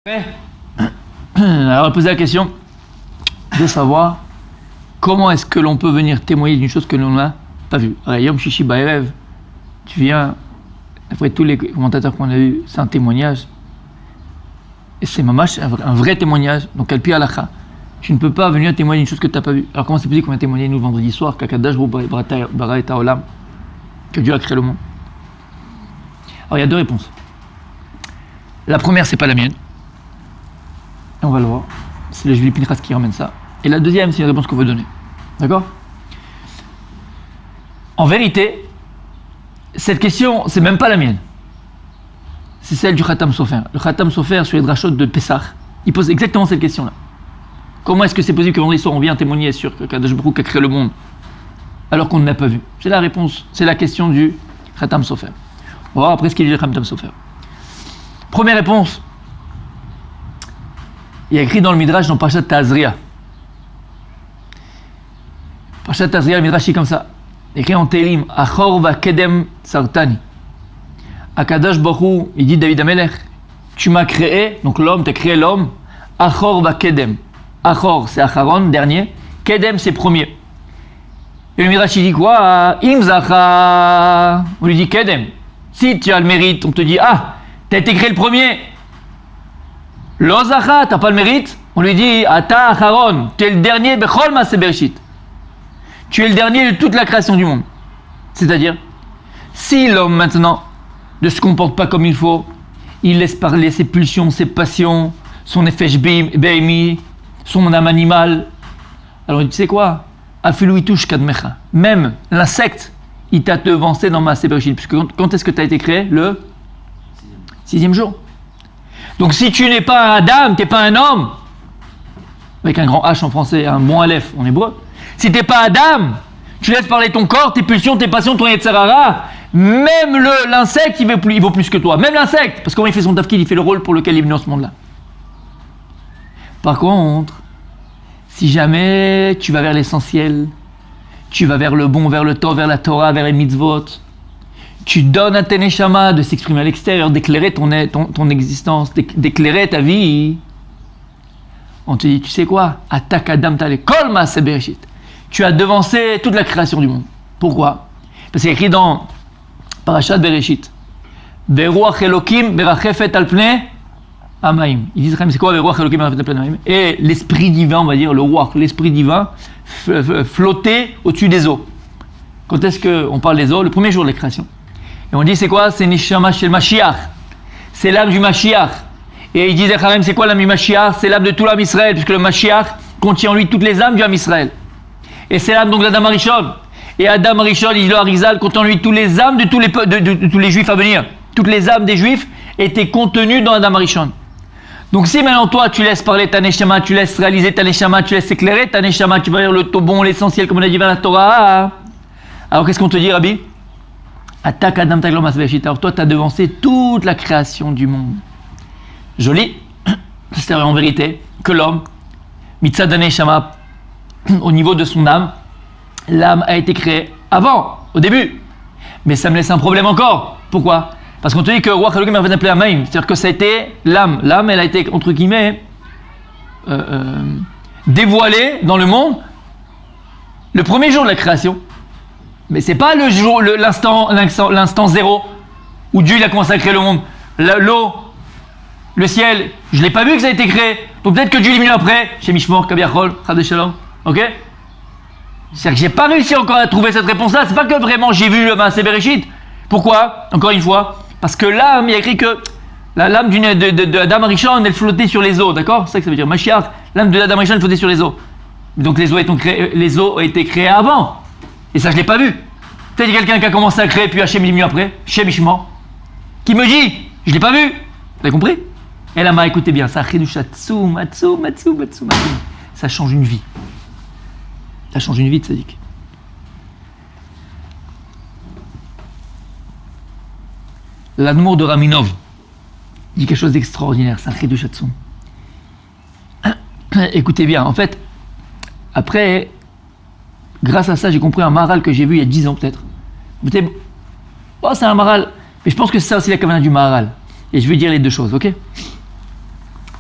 Alors on va poser la question de savoir comment est-ce que l'on peut venir témoigner d'une chose que l'on n'a pas vue. Yom Shishi Ba'erev, tu viens, après tous les commentateurs qu'on a vus, c'est un témoignage. Et c'est mamash, un vrai témoignage, donc al pi halakha. Tu ne peux pas venir témoigner d'une chose que tu n'as pas vue. Alors comment c'est possible qu'on a témoigné nous vendredi soir qu'Akadosh bara et Olam, que Dieu a créé le monde? Alors il y a deux réponses. La première, c'est pas la mienne. Et on va le voir. C'est le Julie Pinchas qui ramène ça. Et la deuxième, c'est une réponse qu'on veut donner. D'accord? En vérité, cette question, c'est même pas la mienne. C'est celle du Khatam Sofer. Le Khatam Sofer sur les drachot de Pessah, il pose exactement cette question-là. Comment est-ce que c'est possible que vendredi soir on vient témoigner sur Kadosh Baruch Hu a créé le monde alors qu'on ne l'a pas vu? C'est la réponse, c'est la question du Khatam Sofer. On va voir après ce qu'il dit le Khatam Sofer. Première réponse. Il y a écrit dans le Midrash, dans Parashat Tazria. Parashat Tazria, le Midrash est comme ça. Écrit en Télim, Achor va kedem sartani. Akadosh Baruch Hu, il dit David Amelech, tu m'as créé, donc l'homme, tu as créé l'homme, Achor va kedem. Achor, c'est Acharon, dernier. Kedem, c'est premier. Et le Midrash, il dit quoi? Im zacha. On lui dit kedem. Si tu as le mérite, on te dit, ah, tu as été créé le premier. Lo zacha, t'as pas le mérite. On lui dit, ata acharon, tu es le dernier, bechol maaseh bereshit. Tu es le dernier de toute la création du monde. C'est-à-dire, si l'homme maintenant ne se comporte pas comme il faut, il laisse parler ses pulsions, ses passions, son nefesh be'emi, son âme animale. Alors tu sais quoi? Afilu itush kadmecha. Même l'insecte, il t'a devancé dans maaseh bereshit. Puisque quand est-ce que tu as été créé? Le 6e jour. Donc si tu n'es pas un Adam, tu n'es pas un homme, avec un grand H en français, un bon Aleph en hébreu, si tu n'es pas Adam, tu laisses parler ton corps, tes pulsions, tes passions, ton Yetzirah, même l'insecte, il vaut plus que toi. Même l'insecte, parce que comment il fait son tafkid, il fait le rôle pour lequel il est venu dans ce monde-là. Par contre, si jamais tu vas vers l'essentiel, tu vas vers le bon, vers le tov, vers la Torah, vers les mitzvot, tu donnes à tes neshama de s'exprimer à l'extérieur, d'éclairer ton existence, d'éclairer ta vie. On te dit, tu sais quoi? Atak Adam Tale Kol Maaseh Bereshit. Tu as devancé toute la création du monde. Pourquoi? Parce qu'il est écrit dans Parashat Bereshit. Veruach Elokim berachefet al pnei hamaim. Ils disent, c'est quoi Veruach Elokim berachefet al pnei hamaim? Et l'esprit divin, on va dire, le Ruach, l'esprit divin, flottait au-dessus des eaux. Quand est-ce qu'on parle des eaux? Le premier jour de la création. Et on dit c'est quoi? C'est Neshama Shel Mashiach. C'est l'âme du Mashiach. Et ils disent c'est quoi l'âme du Mashiach? C'est l'âme de tout l'âme Israël, puisque le Mashiach contient en lui toutes les âmes du âme Israël. Et c'est l'âme donc d'Adam Arishon. Et Adam Arishon, il dit le Harizal, contient en lui toutes les âmes de tous les Juifs à venir. Toutes les âmes des Juifs étaient contenues dans Adam Arishon. Donc si maintenant toi tu laisses parler ta Neshama, tu laisses réaliser ta Neshama, tu laisses éclairer ta Neshama, tu vas vers le bon, l'essentiel, comme on a dit vers la Torah. Alors qu'est-ce qu'on te dit, Rabbi? Attaque Adam Taglom Asbechit. Alors toi, tu as devancé toute la création du monde. Joli. C'est en vérité que l'homme, Mitzad Neshama, au niveau de son âme, l'âme a été créée avant, au début. Mais ça me laisse un problème encore. Pourquoi? Parce qu'on te dit que Ruach Elokim a appelé Amaim. C'est-à-dire que ça a été l'âme. L'âme, elle a été, entre guillemets, dévoilée dans le monde le premier jour de la création. Mais c'est pas le jour, l'instant zéro où Dieu il a commencé à créer le monde. L'eau, le ciel, je l'ai pas vu que ça a été créé. Donc peut-être que Dieu est venu après, chez Mishmor, Kabiachol, Chadé Shalom. Ok? C'est-à-dire que j'ai pas réussi encore à trouver cette réponse-là. C'est pas que vraiment j'ai vu le Maaseh Bereshit. Pourquoi? Encore une fois, parce que l'âme, il y a écrit que l'âme d'Adam Arishon, elle flottait sur les eaux, d'accord? C'est ça que ça veut dire. Mashiach, l'âme de Adam Arishon, elle flottait sur les eaux. Donc les eaux ont été créées avant. Et ça, je l'ai pas vu. Peut-être quelqu'un qui a commencé à créer, puis Hachem est venu après, chez Mishmor, qui me dit, je l'ai pas vu. Vous avez compris? Et là, écoutez bien, ça ça change une vie. Ça change une vie de Tzadik. L'Admour de Raminov dit quelque chose d'extraordinaire, c'est un Chidush Hatzum. Écoutez bien, en fait, après, grâce à ça, j'ai compris un maral que j'ai vu il y a 10 ans peut-être. Oh, c'est un maral. Mais je pense que c'est ça aussi la kavana du maral. Et je vais dire les deux choses, ok?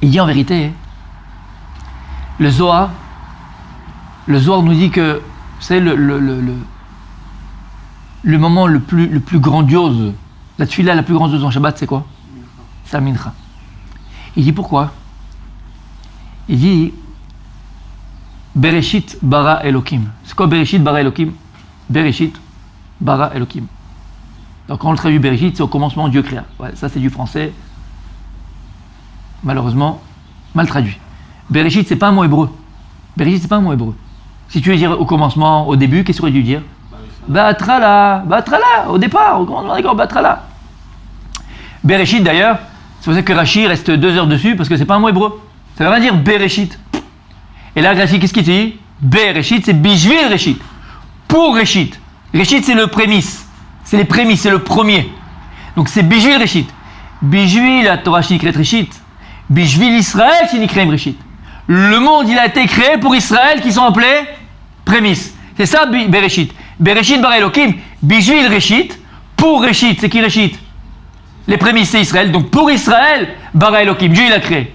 Il dit en vérité, le Zohar nous dit que, vous savez, le moment le plus grandiose, la tefila la plus grandiose en Shabbat, c'est quoi? C'est la mincha. Il dit pourquoi? Il dit Bereshit bara Elokim. C'est quoi Bereshit bara Elokim? Bereshit bara Elokim. Donc quand on le traduit Bereshit, c'est au commencement Dieu créa. Ouais, ça c'est du français, malheureusement, mal traduit. Bereshit, c'est pas un mot hébreu. Bereshit, c'est pas un mot hébreu. Si tu veux dire au commencement, au début, qu'est-ce que tu aurais dû dire? Batrala, au départ, au commencement, d'accord, Batrala. Bereshit d'ailleurs, c'est pour ça que Rashi reste 2 heures dessus, parce que c'est pas un mot hébreu. Ça veut rien dire Bereshit. Et là, Rashi, qu'est-ce qu'il dit? Bereshit, c'est Bishvil Reshit. Pour Reshit. Reshit, c'est le prémisse. C'est les prémices, c'est le premier. Donc c'est Bishvil Reshit. Bishvil, la Torah Shinikret Reshit. Bishvil Israël Shinikret Reshit. Le monde, il a été créé pour Israël, qui sont appelés prémices. C'est ça, Bereshit. Bereshit bara Elokim. Bishvil Reshit. Pour Reshit, c'est qui Reshit? Les prémices, c'est Israël. Donc pour Israël, bara Elokim. Dieu, il a créé.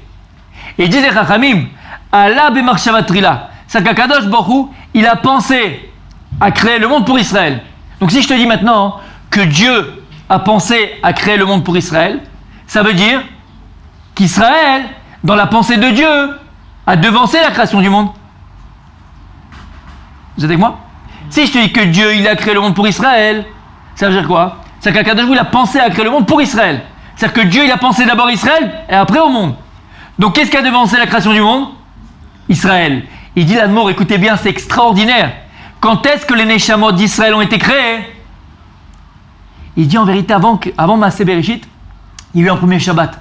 Et il dit les Chachamim, Allah b'marshavatrila. C'est qu'Akadosh Baruch Hu, il a pensé à créer le monde pour Israël. Donc si je te dis maintenant que Dieu a pensé à créer le monde pour Israël, ça veut dire qu'Israël, dans la pensée de Dieu, a devancé la création du monde. Vous êtes avec moi? Si je te dis que Dieu, il a créé le monde pour Israël, ça veut dire quoi? C'est qu'Akadosh Baruch Hu, il a pensé à créer le monde pour Israël. C'est-à-dire que Dieu, il a pensé d'abord Israël et après au monde. Donc qu'est-ce qui a devancé la création du monde? Israël. Il dit l'Admour, écoutez bien, c'est extraordinaire. Quand est-ce que les Neshamot d'Israël ont été créés? Il dit en vérité, avant Maaseh Bereshit, il y a eu un premier Shabbat.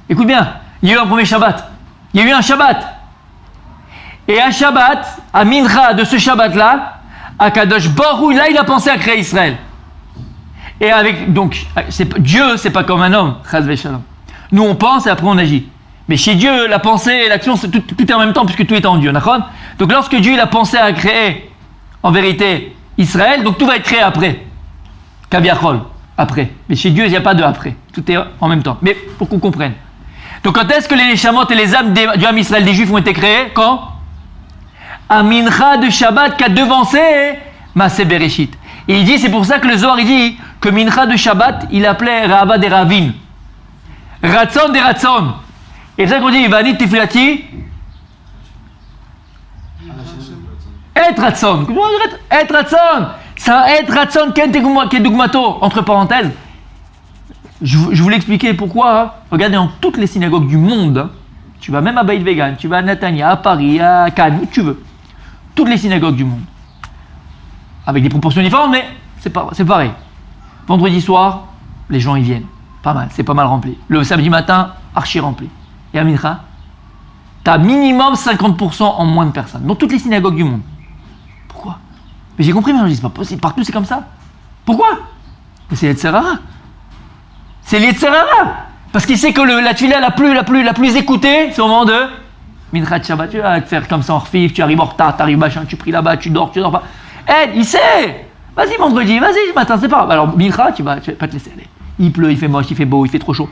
Écoute bien, il y a eu un premier Shabbat. Il y a eu un Shabbat. Et à Shabbat, à Mincha de ce Shabbat-là, à Kadosh Baruch Hu, là, il a pensé à créer Israël. Et donc, Dieu, c'est pas comme un homme, Chas v'Shalom. Nous, on pense et après on agit. Mais chez Dieu, la pensée et l'action, tout est en même temps, puisque tout est en Dieu. D'accord? Donc lorsque Dieu il a pensé à créer, en vérité, Israël, donc tout va être créé après. Kaviachol, après. Mais chez Dieu, il n'y a pas de après. Tout est en même temps. Mais pour qu'on comprenne. Donc quand est-ce que les Neshamot et les âmes du âme Israël des Juifs ont été créés? Quand? À Mincha de Shabbat qui a devancé Maaseh Bereshit. Et il dit, c'est pour ça que le Zohar il dit que Mincha de Shabbat, il appelait Rahava des Ravin. Ratzon des Ratzon. Et c'est ça qu'on dit, Vanit Tiflati, Et Ratzon. Et Ratzon. Ça Et Ratzon Kedugmato. Entre parenthèses, je voulais expliquer pourquoi. Hein. Regardez, dans toutes les synagogues du monde, hein, tu vas même à Beit Vegan, tu vas à Netanya, à Paris, à Cannes, où tu veux. Toutes les synagogues du monde. Avec des proportions différentes, mais c'est pareil. Vendredi soir, les gens y viennent. Pas mal, c'est pas mal rempli. Le samedi matin, archi rempli. Et à Mincha, tu as minimum 50% en moins de personnes. Dans toutes les synagogues du monde. Pourquoi? Mais j'ai compris, mais je dis, c'est pas possible. Partout, c'est comme ça. Pourquoi? Mais c'est l'Yetzerara. C'est l'Yetzerara. Parce qu'il sait que la tefila la plus écoutée, c'est au moment de Mincha de Shabbat. Tu vas te faire comme ça en refif, tu arrives en retard, tu arrives machin, tu pries là-bas, tu dors pas. Il sait. Vas-y vendredi, vas-y matin, c'est pas grave. Alors Mincha, tu vas pas te laisser aller. Il pleut, il fait moche, il fait beau, il fait trop chaud.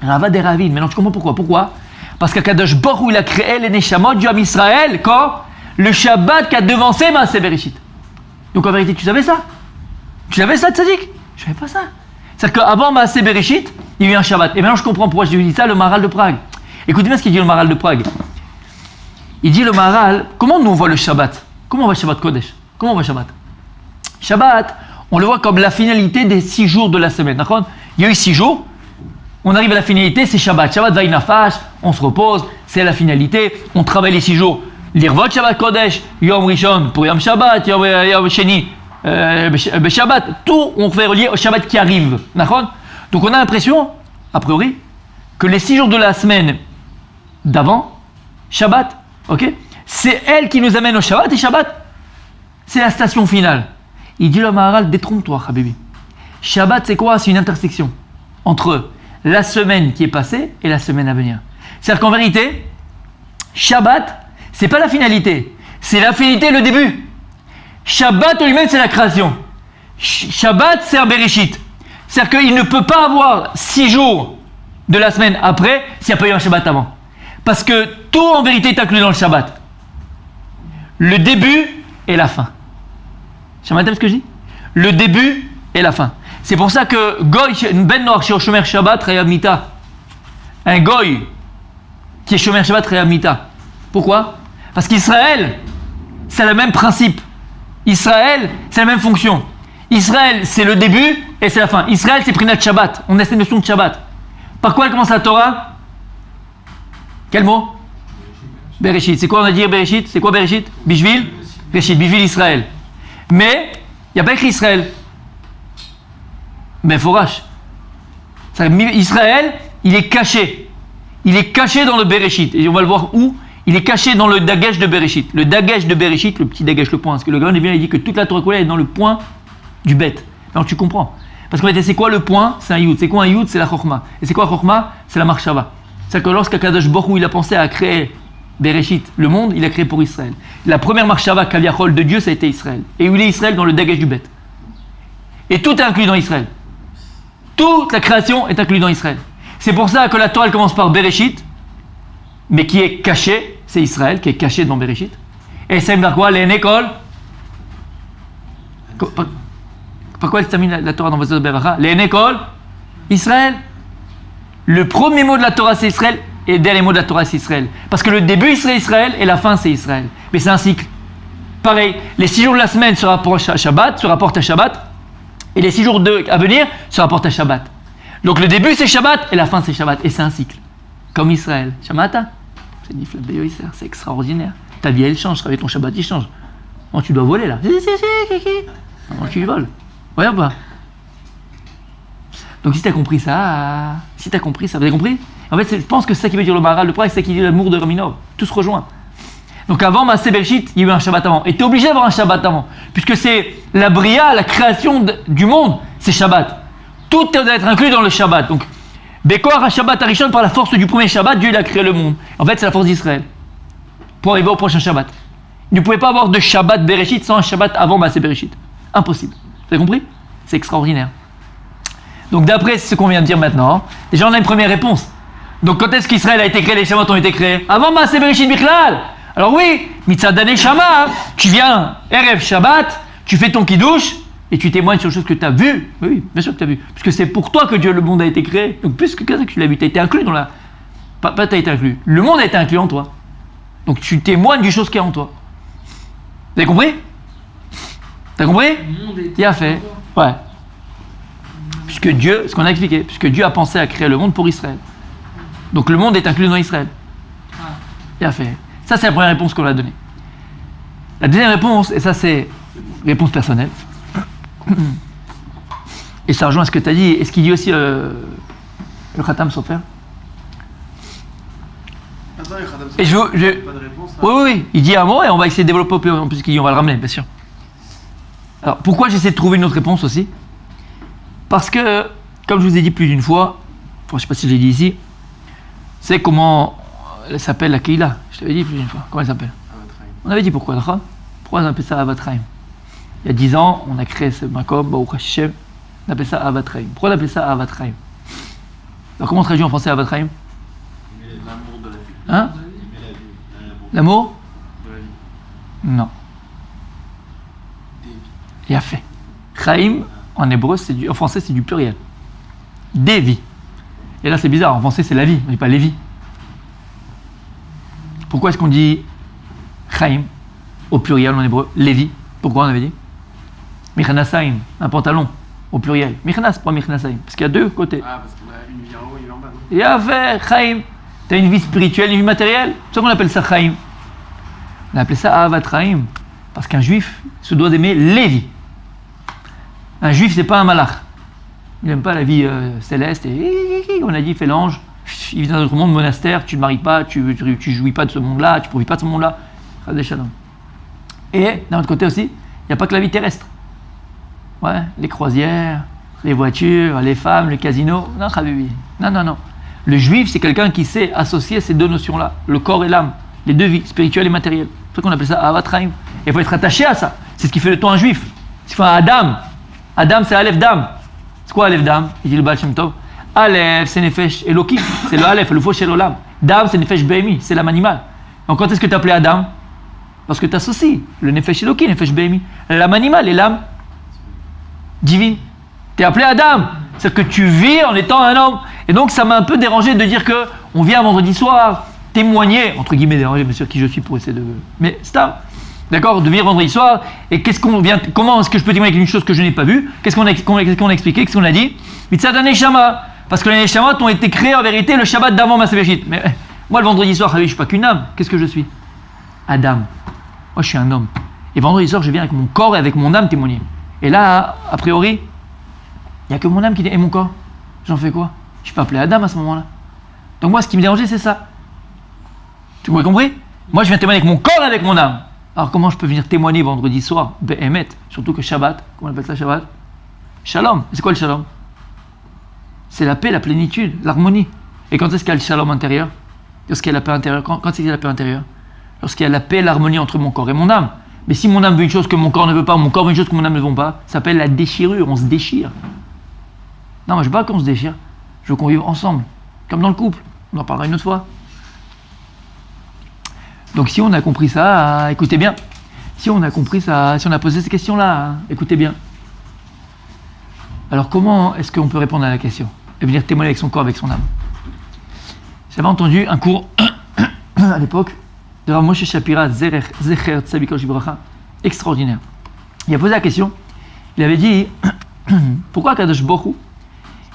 Rava des Ravin. Maintenant, tu comprends pourquoi? Pourquoi? Parce qu'Akadosh Baruch Hu, il a créé les Neshamot du Ham Israël quand le Shabbat qui a devancé Maaseh Bereshit. Donc en vérité, tu savais ça? Tu savais ça, Tzadik? Je savais pas ça. C'est-à-dire qu'avant Maaseh Bereshit, il y a eu un Shabbat. Et maintenant, je comprends pourquoi je lui dis ça, le Maharal de Prague. Écoutez bien ce qu'il dit le Maharal de Prague. Il dit le Maharal, comment nous on voit le Shabbat? Comment on voit Shabbat Kodesh? Comment on voit Shabbat? Shabbat, on le voit comme la finalité des 6 jours de la semaine. D'accord? Il y a eu 6 jours. On arrive à la finalité, c'est Shabbat. Shabbat Vaïnafash, on se repose, c'est la finalité. On travaille les 6 jours. L'Irvot Shabbat Kodesh, Yom Rishon pour Yom Shabbat, Yom Sheni, Shabbat. Tout, on fait relier au Shabbat qui arrive. D'accord? Donc on a l'impression, a priori, que les 6 jours de la semaine d'avant, Shabbat, ok, c'est elle qui nous amène au Shabbat, et Shabbat, c'est la station finale. Il dit le Maharal, détrompe-toi, Habibi. Shabbat, c'est quoi? C'est une intersection entre la semaine qui est passée et la semaine à venir. C'est-à-dire qu'en vérité, Shabbat, c'est pas la finalité, c'est la finalité, le début. Shabbat lui-même, c'est la création. Shabbat, c'est un Bereshit. C'est-à-dire qu'il ne peut pas avoir 6 jours de la semaine après s'il n'y a pas eu un Shabbat avant. Parce que tout en vérité est inclus dans le Shabbat. Le début et la fin. J'entends ce que je dis? Le début et la fin. C'est pour ça que Goy, Ben Noach, chez Shomer Shabbat, Chayav Mita. Un Goy qui est Shomer Shabbat, Chayav Mita. Pourquoi? Parce qu'Israël, c'est le même principe. Israël, c'est la même fonction. Israël, c'est le début et c'est la fin. Israël, c'est Prinat Shabbat. On a cette notion de Shabbat. Par quoi elle commence la Torah? Quel mot? Bereshit. C'est quoi on a dit Bereshit? C'est quoi Bereshit? Bishvil? Bereshit, Bishvil Israël. Mais, il n'y a pas écrit Israël. Mais Forash. Israël, il est caché. Il est caché dans le Bereshit. Et on va le voir où? Il est caché dans le Dagesh de Bereshit. Le Dagesh de Bereshit, le petit Dagesh, le point. Parce que le grand bien, il dit que toute la Torah est dans le point du bête. Alors tu comprends. Parce qu'en fait, c'est quoi le point? C'est un Yud. C'est quoi un Yud? C'est la Chokhma. Et c'est quoi la Chokhma? C'est la Marshava. C'est-à-dire que lorsqu'Akadosh Baruch Hu, il a pensé à créer Bereshit, le monde, il a créé pour Israël. La première Marshava Kaviachol de Dieu, ça a été Israël. Et où il est Israël? Dans le Dagesh du bête. Et tout est inclus dans Israël. Toute la création est inclue dans Israël. C'est pour ça que la Torah elle commence par Bereshit, mais qui est caché, c'est Israël qui est caché dans Bereshit. Et c'est vers quoi? Les Nekol. Par quoi elle termine la Torah dans Vazot Beracha? Les Nekol, Israël. Le premier mot de la Torah c'est Israël, et le dernier mot de la Torah c'est Israël. Parce que le début c'est Israël et la fin c'est Israël. Mais c'est un cycle. Pareil, les 6 jours de la semaine se rapportent à Shabbat, et les 6 jours à venir se rapportent à Shabbat. Donc le début c'est Shabbat et la fin c'est Shabbat. Et c'est un cycle. Comme Israël. Shamata. C'est Nifla Beyoïser, c'est extraordinaire. Ta vie elle change, avec ton Shabbat il change. Oh, tu dois voler là. Oh, tu voles. Ouais ou pas? Donc si tu as compris ça, vous avez compris? En fait, je pense que c'est ça qui veut dire le Maharal, le Prague, c'est ça qui dit l'amour de Raminov. Tout se rejoint. Donc avant Maaseh Bereshit, il y a eu un Shabbat avant. Et tu es obligé d'avoir un Shabbat avant. Puisque c'est la Bria, la création du monde, c'est Shabbat. Tout doit être inclus dans le Shabbat. Donc, Bekor à Shabbat Arishon, par la force du premier Shabbat, Dieu il a créé le monde. En fait, c'est la force d'Israël. Pour arriver au prochain Shabbat. Il ne pouvait pas avoir de Shabbat Bereshit sans un Shabbat avant Maaseh Bereshit. Impossible. Vous avez compris? C'est extraordinaire. Donc d'après ce qu'on vient de dire maintenant, déjà on a une première réponse. Donc quand est-ce qu'Israël a été créé, les Shabbat ont été créés? Avant Maaseh Bereshit Bichlal. Alors oui, Mitzvah Neshama, tu viens, Erev Shabbat, tu fais ton kiddush, et tu témoignes sur les choses que tu as vues. Oui, bien sûr que tu as vu. Puisque c'est pour toi que Dieu, le monde a été créé. Donc puisque tu l'as vu, tu as été inclus dans la... Pas tu as été inclus. Le monde a été inclus en toi. Donc tu témoignes du chose qui est en toi. Vous avez compris? T'as compris? Il a fait. Ouais. Puisque Dieu, ce qu'on a expliqué, puisque Dieu a pensé à créer le monde pour Israël. Donc le monde est inclus dans Israël. Il a fait. Ça, c'est la première réponse qu'on a donnée. La deuxième réponse, et ça, c'est réponse personnelle. Et ça rejoint ce que tu as dit, et ce qu'il dit aussi le Khatam Sofer. Attends, le Khatam Et Sofer, pas de réponse. Oui, il dit un mot et on va essayer de développer plus, puisqu'il dit on va le ramener, bien sûr. Alors, pourquoi j'essaie de trouver une autre réponse aussi? Parce que, comme je vous ai dit plus d'une fois, je ne sais pas si je l'ai dit ici, c'est comment elle s'appelle la Keila. Je t'avais dit plus d'une fois. Comment elle s'appelle? Avatraim. On avait dit pourquoi, d'accord? Pourquoi on appelle ça Avatraim? Il y a 10 ans, on a créé ce Makom, Baruch Hashem, on appelle ça Avatraim. Pourquoi on appelle ça Avatraim? Alors comment on traduit en français Avatraim? L'amour de la vie. Hein? L'amour L'amour? de la vie. Non. Des vies. Il a fait. Chaim, en hébreu, en français, c'est du pluriel. Des vies. Et là, c'est bizarre, en français, c'est la vie, on ne dit pas les vies. Pourquoi est-ce qu'on dit Chaim au pluriel en hébreu, les vies? Pourquoi on avait dit Michnasayim, un pantalon au pluriel. Michnas, pas Michnasayim, parce qu'il y a deux côtés. Ah, parce qu'on a une vie en haut et une en bas, non? Il a fait Chaim. Tu as une vie spirituelle, une vie matérielle. C'est pour ça qu'on appelle ça Chaim. On a appelé ça Ahavat Chaim, parce qu'un juif se doit d'aimer les vies. Un juif, c'est pas un malach. Il n'aime pas la vie céleste. Et on a dit, fait l'ange. Il vit dans un autre monde, monastère, tu ne maries pas, tu jouis pas de ce monde-là, tu ne profites pas de ce monde-là. Et d'un autre côté aussi, il n'y a pas que la vie terrestre. Ouais, les croisières, les voitures, les femmes, le casino. Non, Habibi. Non. Le juif, c'est quelqu'un qui sait associer ces deux notions-là, le corps et l'âme, les deux vies, spirituelles et matérielles. C'est pour ça qu'on appelle ça Ahavat Chaim. Et il faut être attaché à ça. C'est ce qui fait de toi un juif. C'est un Adam. Adam, c'est Aleph Dam. C'est quoi Aleph Dam? Il dit le Baal Shem Tov. Aleph, c'est Nefesh Elokim, c'est le Aleph, le faux chez l'Olam. Dam, c'est Nefesh Behemi, c'est l'âme animale. Donc quand est-ce que tu es appelé Adam? Parce que tu associes le Nefesh Elokim, Nefesh Behemi. L'âme animale et l'âme divine. Tu es appelé Adam, c'est-à-dire que tu vis en étant un homme. Et donc ça m'a un peu dérangé de dire que on vient vendredi soir témoigner, entre guillemets dérangé, bien sûr, qui je suis pour essayer de... Mais c'est ça. D'accord, de venir vendredi soir, et comment est-ce que je peux témoigner avec une chose que je n'ai pas vue? Qu'est-ce qu'on a expliqué? Qu'est-ce qu'on a dit? Mitzad Neshama, parce que les Neshamat ont été créés en vérité le Shabbat d'avant Maaseh Bereshit. Mais moi, le vendredi soir, je ne suis pas qu'une âme. Qu'est-ce que je suis? Adam. Moi, je suis un homme. Et vendredi soir, je viens avec mon corps et avec mon âme témoigner. Et là, a priori, il n'y a que mon âme et mon corps. J'en fais quoi? Je ne suis pas appelé Adam à ce moment-là. Donc moi, ce qui me dérangeait, c'est ça. Tu m'as compris? Moi, je viens témoigner avec mon corps et avec mon âme. Alors comment je peux venir témoigner vendredi soir, Be'emet, surtout que Shabbat, comment on appelle ça Shabbat? Shalom. C'est quoi le shalom? C'est la paix, la plénitude, l'harmonie. Et quand est-ce qu'il y a le shalom intérieur? Lorsqu'il y a la paix intérieure. Quand est-ce qu'il y a la paix intérieure? Lorsqu'il y a la paix, l'harmonie entre mon corps et mon âme. Mais si mon âme veut une chose que mon corps ne veut pas, mon corps veut une chose que mon âme ne veut pas, ça s'appelle la déchirure, on se déchire. Non, moi je veux pas qu'on se déchire, je veux qu'on vive ensemble, comme dans le couple, on en parlera une autre fois. Donc si on a compris ça, écoutez bien. Si on a compris ça, si on a posé ces questions-là, écoutez bien. Alors comment est-ce qu'on peut répondre à la question et venir témoigner avec son corps, avec son âme? J'avais entendu un cours à l'époque de Rav Moshe Shapira, Zecher Tzaddik Libracha, extraordinaire. Il a posé la question, il avait dit pourquoi Kadosh Baruch Hu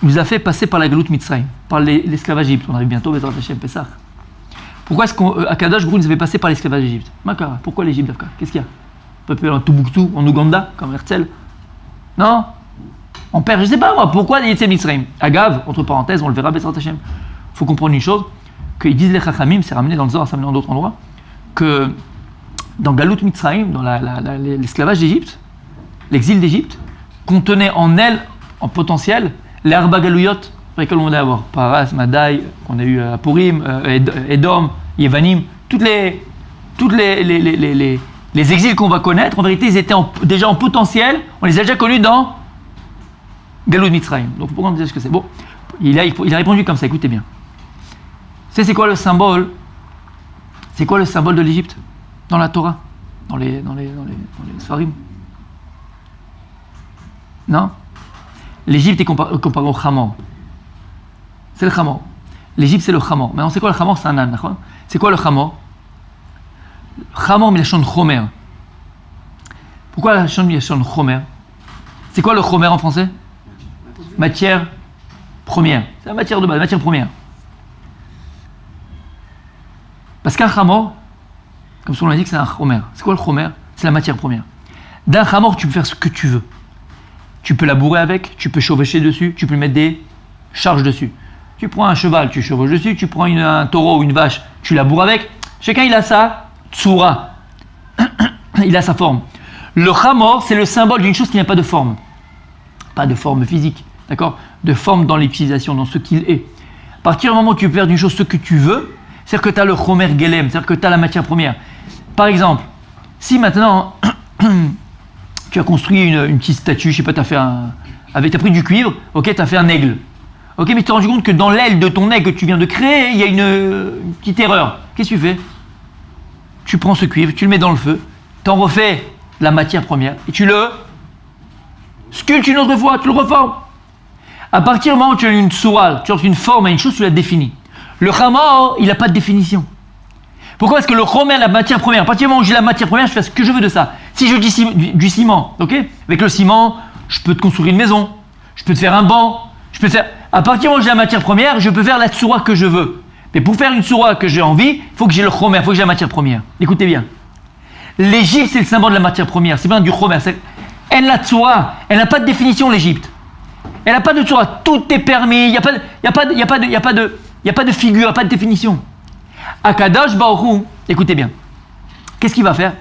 nous a fait passer par la Galut Mitzrayim, par l'esclavage égyptien. On arrive bientôt, Bezrat Hashem Pessah. Pourquoi est-ce qu'Akadosh Baruch Hu nous avait passé par l'esclavage d'Égypte? Makara, pourquoi l'Égypte? Qu'est-ce qu'il y a? On peut faire en Toubouctou, en Ouganda, comme Herzl? Non? On perd, je ne sais pas moi, pourquoi les Yetzel Mitzrayim? Agav, entre parenthèses, on le verra, Bezrat Hashem. Il faut comprendre une chose, qu'ils disent les Chachamim, c'est ramené dans le Zohar, c'est ramené dans d'autres endroits, que dans Galut Mitzrayim, dans l'esclavage d'Égypte, l'exil d'Égypte, contenait en elle, en potentiel, les Arba Galouyot, pour lesquels on va avoir Paras, Madaï, qu'on a eu à Purim, Edom, Yevanim, toutes les exils qu'on va connaître, en vérité, ils étaient déjà en potentiel, on les a déjà connus dans Galut Mitzrayim. Donc pourquoi on dit ce que c'est? Bon, il a répondu comme ça, écoutez bien. C'est quoi le symbole? C'est quoi le symbole de l'Égypte dans la Torah, dans les Sfarim? Non? L'Égypte est comparée au Hamor. C'est le Hamor. L'Égypte, c'est le Hamor. Maintenant, c'est quoi le Hamor? C'est un âne, d'accord? C'est quoi le Hamor? Hamor milachon chomer. Pourquoi la chon milachon chomer? C'est quoi le chomer en français? Matière première. C'est la matière de base, matière première. Parce qu'un Hamor, comme on l'a dit que c'est un chomer. C'est quoi le chomer? C'est la matière première. D'un Hamor, tu peux faire ce que tu veux. Tu peux labourer avec, tu peux chevaucher dessus, tu peux mettre des charges dessus. Tu prends un cheval, tu chevauches dessus, tu prends un taureau ou une vache, tu laboures avec. Chacun il a sa tsura, il a sa forme. Le Hamor, c'est le symbole d'une chose qui n'a pas de forme. Pas de forme physique, d'accord? De forme dans l'utilisation, dans ce qu'il est. À partir du moment où tu peux faire d'une chose ce que tu veux, c'est-à-dire que tu as le Chomer Gelem, c'est-à-dire que tu as la matière première. Par exemple, si maintenant tu as construit une petite statue, je sais pas, tu as pris du cuivre, ok, tu as fait un aigle. Ok, mais tu t'es rendu compte que dans l'aile de ton aigle que tu viens de créer, il y a une petite erreur. Qu'est-ce que tu fais? Tu prends ce cuivre, tu le mets dans le feu, tu en refais la matière première et tu le sculptes une autre fois, tu le reformes. À partir du moment où tu as une tsura, tu as une forme à une chose, tu la définis. Le Hamor, il n'a pas de définition. Pourquoi est-ce que le chomer, la matière première, à partir du moment où j'ai la matière première, je fais ce que je veux de ça. Si je dis du ciment, ok, avec le ciment, je peux te construire une maison, je peux te faire un banc, je peux faire. À partir du moment où j'ai la matière première, je peux faire la tsura que je veux. Mais pour faire une tsura que j'ai envie, il faut que j'ai le chomer, il faut que j'ai la matière première. Écoutez bien. L'Égypte, c'est le symbole de la matière première, c'est bien du chomer. Elle la tsura, elle n'a pas de définition, l'Égypte. Elle n'a pas de tsura, tout est permis, il n'y a pas de figure, il n'y a pas de définition. Akadosh Baruch Hu, écoutez bien, qu'est-ce qu'il va faire?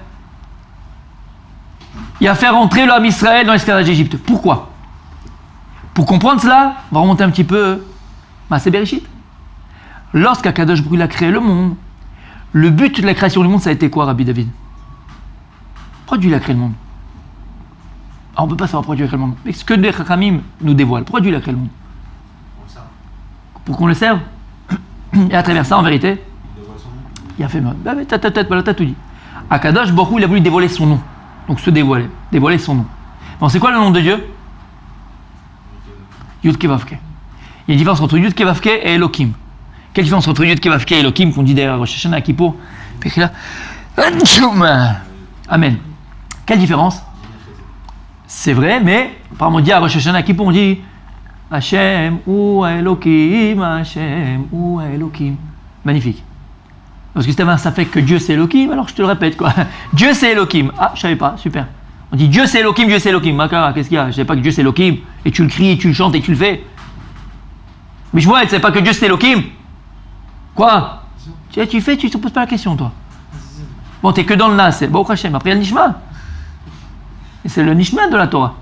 Il va faire entrer l'homme Israël dans l'esclavage d'Égypte. Pourquoi? Pour comprendre cela, on va remonter un petit peu Maaseh Bereshit. Lorsqu'Akadosh Baruch Hu a créé le monde, le but de la création du monde, ça a été quoi, Rabbi David? Pourquoi Dieu a créé le monde? On ne peut pas savoir pourquoi Dieu a créé le monde. Mais ce que les Chachamim nous dévoilent, pourquoi Dieu a créé le monde? pour qu'on le serve. Et à travers ça, en vérité, Il dévoile son nom. il a fait mal. Bah, mais t'as tout dit. Akadosh Baruch Hu, il a voulu dévoiler son nom. Donc se dévoiler son nom. Bon, c'est quoi le nom de Dieu? Yud Ke Vav Ke. Il y a une différence entre Yud Ke Vav Ke et Elohim. Quelle différence entre Yud Ke Vav Ke et Elohim qu'on dit derrière Rosh Hashanah, Kippour? Amen. Quelle différence? C'est vrai, mais par on dit à Rosh Hashanah, Kippour, on dit Hashem ou Elohim, Hashem ou Elohim. Magnifique. Parce que si tu avais un safek que Dieu c'est Elohim, alors je te le répète quoi. Dieu c'est Elohim. Ah, je savais pas, super. On dit Dieu c'est Elohim, Dieu c'est Elohim. Makara, qu'est-ce qu'il y a? Je savais pas que Dieu c'est Elohim. Et tu le cries, et tu le chantes, et tu le fais. Mais je vois, tu sais pas que Dieu c'est Elohim. Quoi? Tu fais, tu te poses pas la question toi. Bon, t'es que dans le nas, c'est Baruch Hashem. Après il y a le Nishma. Et c'est le Nishma de la Torah.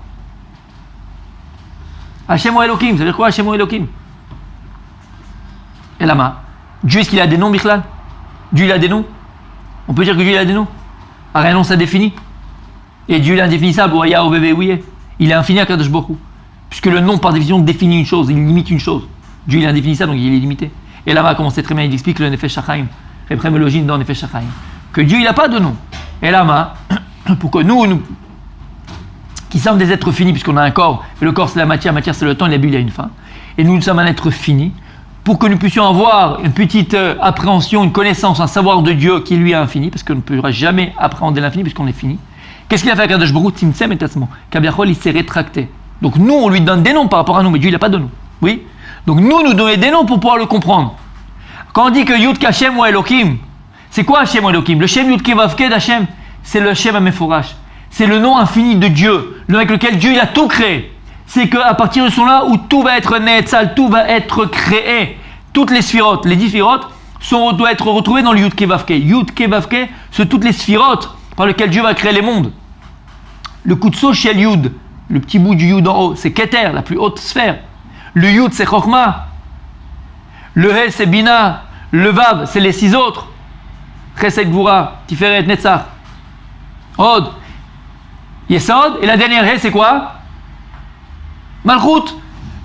Hashem ou Elohim, ça veut dire quoi Hashem ou Elohim? Et là-bas, Dieu est-ce qu'il a des noms, Bichlal? Dieu il a des noms? On peut dire que Dieu il a des noms? Ah, rien non, ça définit. Et Dieu il est indéfinissable, ou Aya, ou Bébé, oui. Il est infini à Kadosh Baruch Hu. Puisque le nom par définition définit une chose, il limite une chose. Dieu il est indéfinissable, donc il est limité. Et là-bas, comme on sait très bien, il explique le Nefesh Chachaim, Reprem Elohim dans Nefesh Chachaim, que Dieu il n'a pas de nom. Et là-bas, pour que nous, qui sommes des êtres finis, puisqu'on a un corps, et le corps c'est la matière c'est le temps, et la bulle il a une fin. Et nous sommes un être fini, pour que nous puissions avoir une petite appréhension, une connaissance, un savoir de Dieu qui lui est infini, parce qu'on ne pourra jamais appréhender l'infini puisqu'on est fini. Qu'est-ce qu'il a fait à Kadosh Baruch Hu? Tzimtzem et Tatzmo. Kabiachol, il s'est rétracté. Donc nous, on lui donne des noms par rapport à nous, mais Dieu, il n'a pas de nom. Oui. Donc nous donner des noms pour pouvoir le comprendre. Quand on dit que Yud Kashem ou Elohim, c'est quoi Hashem ou Elohim? Le Shem Yud Ke Vav Ke d'Hashem, c'est le Shem Ameforash. C'est le nom infini de Dieu, le nom avec lequel Dieu il a tout créé. C'est qu'à partir de ce là où tout va être Netzal, tout va être créé. Toutes les sphirotes, les 10 sphirotes, doivent être retrouvées dans le Yud Ke Vav Ke. Yud Ke Vav Ke, c'est toutes les sphirotes par lesquelles Dieu va créer les mondes. Le Kutso Shel Yud, le petit bout du Yud en haut, c'est Keter, la plus haute sphère. Le Yud, c'est Chokhmah. Le He, c'est Bina. Le Vav, c'est les 6 autres. Chesed, Gvura, Tiferet, Netzach. Od, Yesod. Et la dernière He, c'est quoi? Malchut.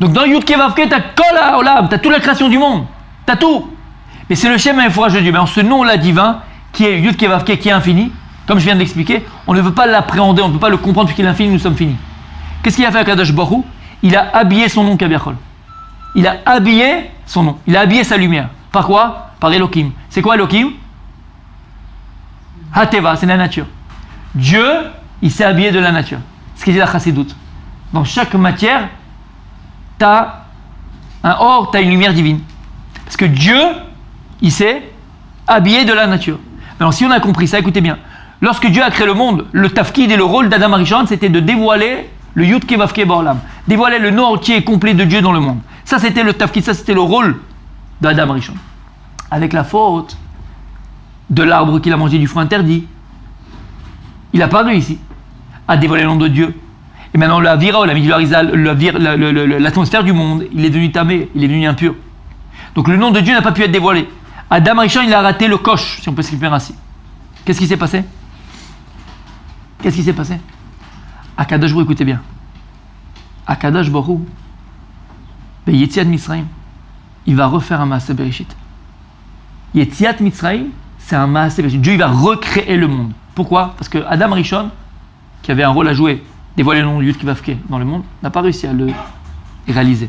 Donc dans Yud Ke Vav Ke, t'as Kol HaOlam, t'as toute la création du monde. T'as tout. Mais c'est le Shem Ameforash de Dieu. Mais en ce nom-là divin, qui est Yud Ke Vav Ke, qui est infini, comme je viens de l'expliquer, on ne veut pas l'appréhender, on ne peut pas le comprendre puisqu'il est infini, nous sommes finis. Qu'est-ce qu'il a fait à Kadosh Baruch Hu? Il a habillé son nom Kabiachol. Il a habillé son nom. Il a habillé sa lumière. Par quoi? Par Elohim. C'est quoi Elohim? Hateva, c'est la nature. Dieu, il s'est habillé de la nature. Ce qui est la Chassidoute. Dans chaque matière, tu as un or, tu as une lumière divine. Parce que Dieu, il s'est habillé de la nature. Alors si on a compris ça, écoutez bien. Lorsque Dieu a créé le monde, le tafkid et le rôle d'Adam Arishon, c'était de dévoiler le Yud Ke Vav Ke Ba'olam. Dévoiler le nom entier et complet de Dieu dans le monde. Ça c'était le tafkid, ça c'était le rôle d'Adam Arishon. Avec la faute de l'arbre qu'il a mangé du fruit interdit, il a parlé ici, à dévoiler le nom de Dieu. Et maintenant la vira, l'atmosphère du monde, il est devenu tamé, il est devenu impur. Donc le nom de Dieu n'a pas pu être dévoilé. Adam Arishon, il a raté le coche, si on peut s'exprimer ainsi. Qu'est-ce qui s'est passé? Qu'est-ce qui s'est passé? Akadosh Baruch Hu, écoutez bien. Akadosh Baruch Hu, Yetziat Mitzrayim, il va refaire un Maaseh Bereshit. Yetziat Mitzrayim, c'est un Maaseh Bereshit. Dieu, il va recréer le monde. Pourquoi? Parce que Adam Arishon, qui avait un rôle à jouer, dévoiler le nom de Yud Ke Vav Ke dans le monde, n'a pas réussi à le réaliser.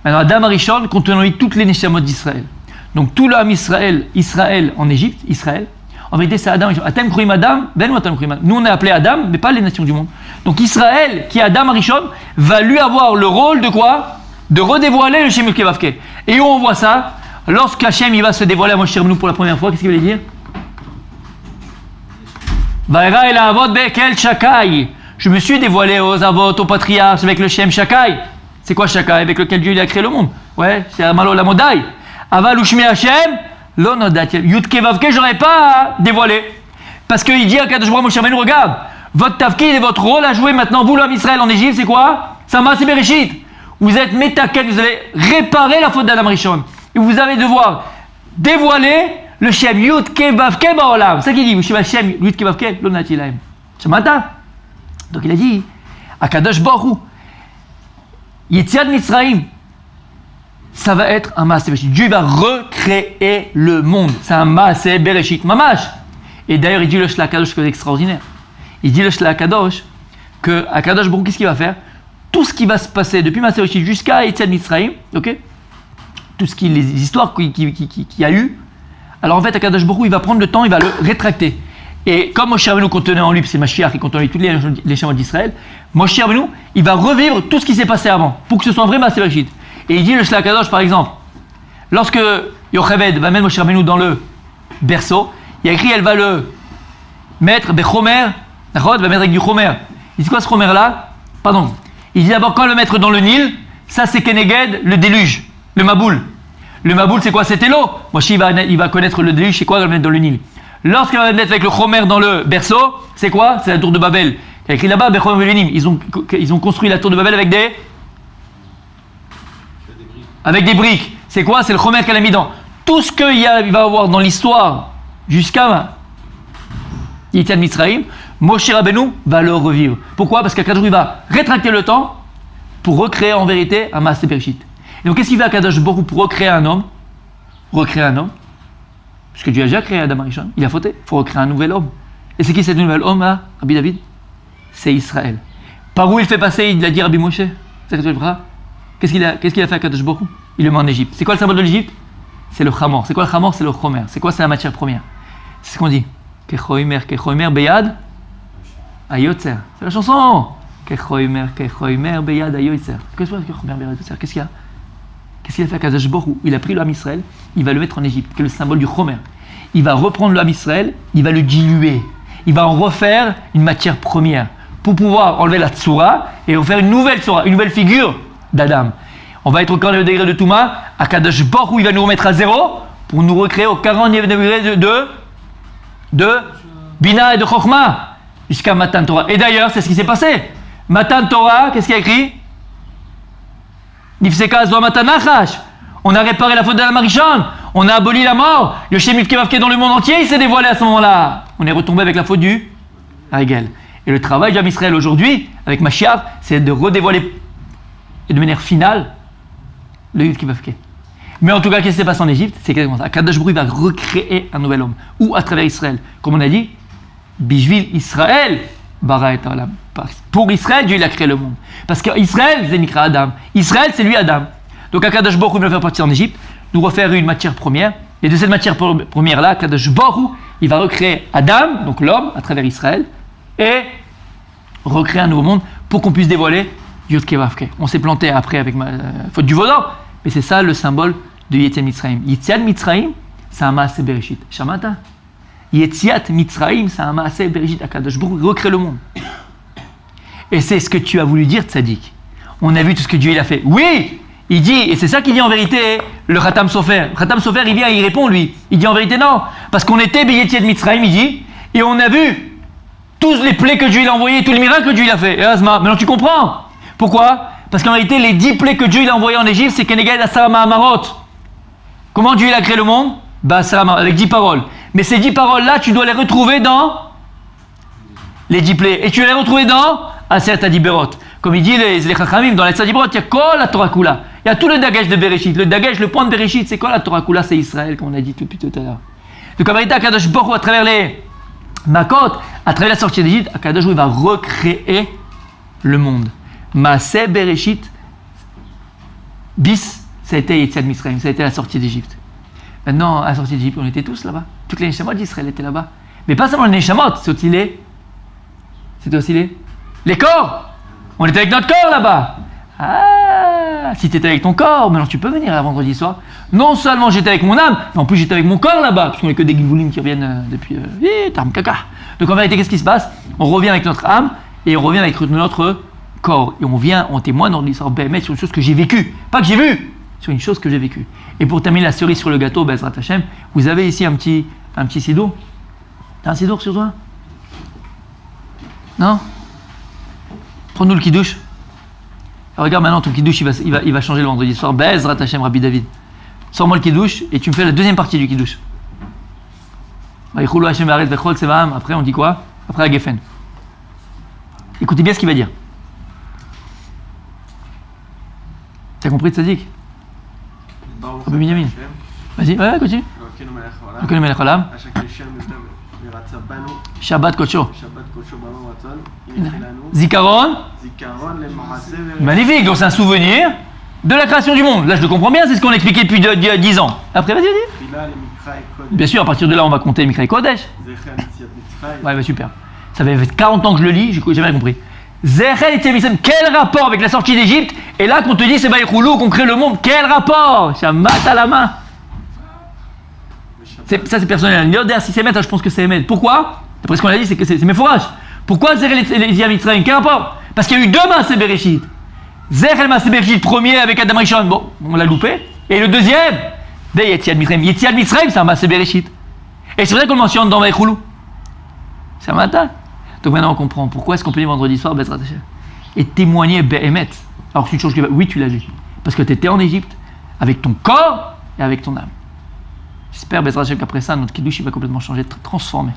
Maintenant, Adam Arishon contenait toutes les neshamot d'Israël. Donc tout l'âme Israël en Égypte, Israël, en vérité c'est Adam Arishon. Atem Kruim Adam, ben ou Atem Kruim Adam. Nous on est appelé Adam, mais pas les nations du monde. Donc Israël, qui est Adam Arishon, va lui avoir le rôle de quoi? De redévoiler le Shem Yud Ke Vav Ke. Et où on voit ça? Lorsqu'Hachem il va se dévoiler à Moshe Rabbeinu pour la première fois, qu'est-ce qu'il veut dire? Vaera el avot bekel shakai. Je me suis dévoilé aux avot, aux patriarches avec le Shem Shakai. C'est quoi Shakai? Avec lequel Dieu il a créé le monde. Ouais, c'est Amalo la Modai. Aval ushmi Hashem, lo nodat. Yud Ke Vav Ke, j'aurais pas dévoilé. Parce qu'il dit à Kadosh Baruch Hu, Moshe Rabbeinu, regarde, votre tafkid et votre rôle à jouer maintenant, vous l'homme Israël en Égypte, c'est quoi? C'est un Maaseh Bereshit. Vous êtes métaken, vous allez réparer la faute d'Adam Arishon. Et vous allez devoir dévoiler le Shem Yud Ke Vav Ke Ba'olam. C'est ça qu'il dit, Shem Yud Ke Vav Ke, lo nati lahem. Shamata. Donc il a dit, à Kadosh Baruch Hu, Yetziat Mitzrayim, ça va être un Maaseh Bereshit. Dieu va recréer le monde. C'est un Maaseh Bereshit Mamash. Et d'ailleurs, il dit le Shla Kadosh que c'est extraordinaire. Il dit le Shla Kadosh que Akadosh Baruch, qu'est-ce qu'il va faire? Tout ce qui va se passer depuis Maaseh Bereshit jusqu'à Yetziat Mitzrayim, ok? Tout ce qui, les histoires qu'il y a eu. Alors en fait, Akadosh Baruch, il va prendre le temps, il va le rétracter. Et comme Moshe Rabbeinu contenait en lui, c'est Mashiach qui contenait toutes les schémas d'Israël, Moshe Rabbeinu, il va revivre tout ce qui s'est passé avant, pour que ce soit un vrai Maaseh Bereshit. Et il dit le Shla Kadosh par exemple, lorsque Yocheved va mettre Moshe Rabbeinu dans le berceau, il y a écrit, elle va le mettre, Bechomer, va mettre avec du Chomer. Il dit quoi ce Chomer là? Pardon. Il dit d'abord quand elle va le mettre dans le Nil, ça c'est Keneged, le déluge, le Maboul. Le Maboul c'est quoi? C'était l'eau. Moshe il va connaître le déluge, c'est quoi? Elle va le mettre dans le Nil. Lorsqu'elle va le mettre avec le Chomer dans le berceau, c'est quoi? C'est la tour de Babel. Il y a écrit là-bas, Bechomer Velim. Ils ont construit la tour de Babel avec des briques. C'est quoi? C'est le Chomer qu'elle a mis dans. Tout ce qu'il va avoir dans l'histoire jusqu'à Yetziat Mitzrayim, Moshe Rabbeinu va le revivre. Pourquoi? Parce qu'Akadosh il va rétracter le temps pour recréer en vérité un Maaseh Bereshit. Et donc qu'est-ce qu'il fait Akadosh Baruch pour recréer un homme? Parce que Dieu a déjà créé Adam Arishon, il a fauté, il faut recréer un nouvel homme. Et c'est qui cet nouvel homme là, Rabbi David? C'est Israël. Par où il fait passer, il a dit Rabbi Moshe? C'est ce que Qu'est-ce qu'il a fait à Kadosh Baruch Hu? Il le met en Égypte. C'est quoi le symbole de l'Égypte? C'est le Chamor. C'est quoi le Chamor? C'est le Chomer. C'est quoi? C'est la matière première. C'est ce qu'on dit. Kechoimer beyad ayotzer. C'est la chanson. Kechoimer beyad ayotzer. Qu'est-ce qu'il y a? Qu'est-ce qu'il a fait à Kadosh Baruch Hu? Il a pris l'âme Israël, il va le mettre en Égypte, qui est le symbole du Chomer. Il va reprendre l'âme Israël, il va le diluer. Il va en refaire une matière première pour pouvoir enlever la Tzoura et refaire une nouvelle Tzoura, une nouvelle figure d'Adam. On va être au 40e degré de Touma, à Kadosh Baruch Hu, il va nous remettre à zéro pour nous recréer au 40e degré de Bina et de Chokhmah jusqu'à Matan Torah. Et d'ailleurs, c'est ce qui s'est passé. Matan Torah, qu'est-ce qu'il y a écrit? Nifseka Zwa Matan Nachash. On a réparé la faute d'Adam Arishon. On a aboli la mort. Le Shem Yud Kei Vav Kei dans le monde entier, il s'est dévoilé à ce moment-là. On est retombé avec la faute du Hagel. Et le travail d'Am Israël aujourd'hui, avec Mashiach, c'est de redévoiler et de manière finale le Yud Kei Vav Kei. Mais en tout cas, qu'est-ce qui s'est passé en Égypte? C'est exactement ça. Kadosh Baruch Hu va recréer un nouvel homme. Ou à travers Israël. Comme on a dit, Bishvil Israël, bara et olam. Pour Israël, Dieu il a créé le monde. Parce qu'Israël, c'est Nikra Adam. Israël, c'est lui Adam. Donc Kadosh Baruch Hu va faire partir en Égypte, nous refaire une matière première. Et de cette matière première-là, Kadosh Baruch Hu, il va recréer Adam, donc l'homme, à travers Israël, et recréer un nouveau monde pour qu'on puisse dévoiler Yud Kei Vav Kei. On s'est planté après avec faute du Vaudor, mais c'est ça le symbole de Yetziat Mitzrayim. Yetziat Mitzrayim, c'est un Maaseh Bereshit. Shamata? Yetziat Mitzrayim, c'est un Maaseh Bereshit. Akadosh Baruch Hu recrée le monde. Et c'est ce que tu as voulu dire, Tzadik. On a vu tout ce que Dieu il a fait. Oui, il dit, et c'est ça qu'il dit en vérité, le Khatam Sofer. Le Khatam Sofer, il vient, il répond lui. Il dit en vérité non, parce qu'on était Yetziat Mitzrayim, il dit, et on a vu tous les plaies que Dieu il a envoyés, tous les miracles que Dieu il a fait. Et Asma, maintenant tu comprends. Pourquoi? Parce qu'en réalité, les 10 plaies que Dieu il a envoyées en Égypte, c'est Keneged Asara Mahamarot. Comment Dieu il a créé le monde? Avec 10 paroles. Mais ces 10 paroles-là, tu dois les retrouver dans les 10 plaies. Et tu les retrouver dans Aseret Adiberot. Comme il dit les Chachamim, dans les Adiberot, il y a Kol la Torah Kula. Il y a tout le Dagesh de Bereshit. Le Dagesh, le point de Bereshit, c'est Kol la Torah Kula, c'est Israël, comme on a dit depuis tout à l'heure. Donc en vérité, Akadosh Baruch Hu, à travers les Makot, à travers la sortie d'Égypte, Akadosh Baruch Hu va recréer le monde. Maaseh Bereshit bis, ça a été Yetziat Mitzrayim, ça a été la sortie d'Égypte. Maintenant, à la sortie d'Égypte, on était tous là-bas. Toutes les Neshamot d'Israël étaient là-bas. Mais pas seulement les Neshamot, c'était aussi les corps. On était avec notre corps là-bas. Ah, si tu étais avec ton corps, maintenant tu peux venir à vendredi soir. Non seulement j'étais avec mon âme, mais en plus j'étais avec mon corps là-bas, parce qu'on n'est que des Givoulim qui reviennent depuis Tarm Kaka. Donc en vérité, qu'est-ce qui se passe? On revient avec notre âme et on revient avec notre corps. Et on témoigne dans l'histoire BMS sur une chose que j'ai vécue. Pas que j'ai vue, sur une chose que j'ai vécue. Et pour terminer la cerise sur le gâteau, Bezrat Hashem, vous avez ici un petit sidour. T'as un sidour sur toi? Non? Prends-nous le kidouche. Regarde maintenant, ton kidouche, il va changer le vendredi soir. Bezrat Hashem, Rabbi David. Sors-moi le kidouche et tu me fais la deuxième partie du kidouche. Après, on dit quoi? Après la Geffen. Écoutez bien ce qu'il va dire. T'as compris, Tzadik? Rabbi Binyamin. Vas-y, ouais, continue. אלוקינו מלך העולם. אלוקינו מלך העולם. אשר קידשנו ורצה בנו. Shabbat Kocho. שבת קודשו בנו רצון. הנה חילנו. Zikaron. זיכרון למעשה Magnifique, donc c'est un souvenir de la création du monde. Là, je le comprends bien, c'est ce qu'on a expliqué depuis 10 ans. Après, vas-y, vas-y. תחילה למקרא קודש. Bien sûr, à partir de là, on va compter Mikra et Kodesh. זכר יציאת מצרים. Ouais, bah super. Ça fait 40 ans que je le lis, j'ai jamais compris. Zechel et Tzemissem, quel rapport avec la sortie d'Égypte? Et là, qu'on te dit c'est Baïchoulou, qu'on crée le monde, quel rapport? Shammat à la main. Ça, c'est personnel. L'Yoder, si c'est Emet, je pense que c'est Emet. Pourquoi? D'après ce qu'on a dit, c'est que c'est mes fourrages. Pourquoi Zechel et Tzemissem? Quel rapport? Parce qu'il y a eu deux Maaseh Bereshit. Zechel Maaseh Bereshit, premier avec Adam Rishon, bon, on l'a loupé. Et le deuxième, dès Yetziat Mitzrayim. Yetziat Mitzrayim, c'est un Maaseh Bereshit. Et c'est vrai qu'on le mentionne dans Baïchoulou. C'est un matin. Donc maintenant on comprend pourquoi est-ce qu'on peut dire vendredi soir Bezrat Hashem et témoigner Be'emet. Alors c'est une chose que oui tu l'as lu parce que tu étais en Égypte avec ton corps et avec ton âme. J'espère Bezrat Hashem qu'après ça notre kiddush il va complètement changer, transformer.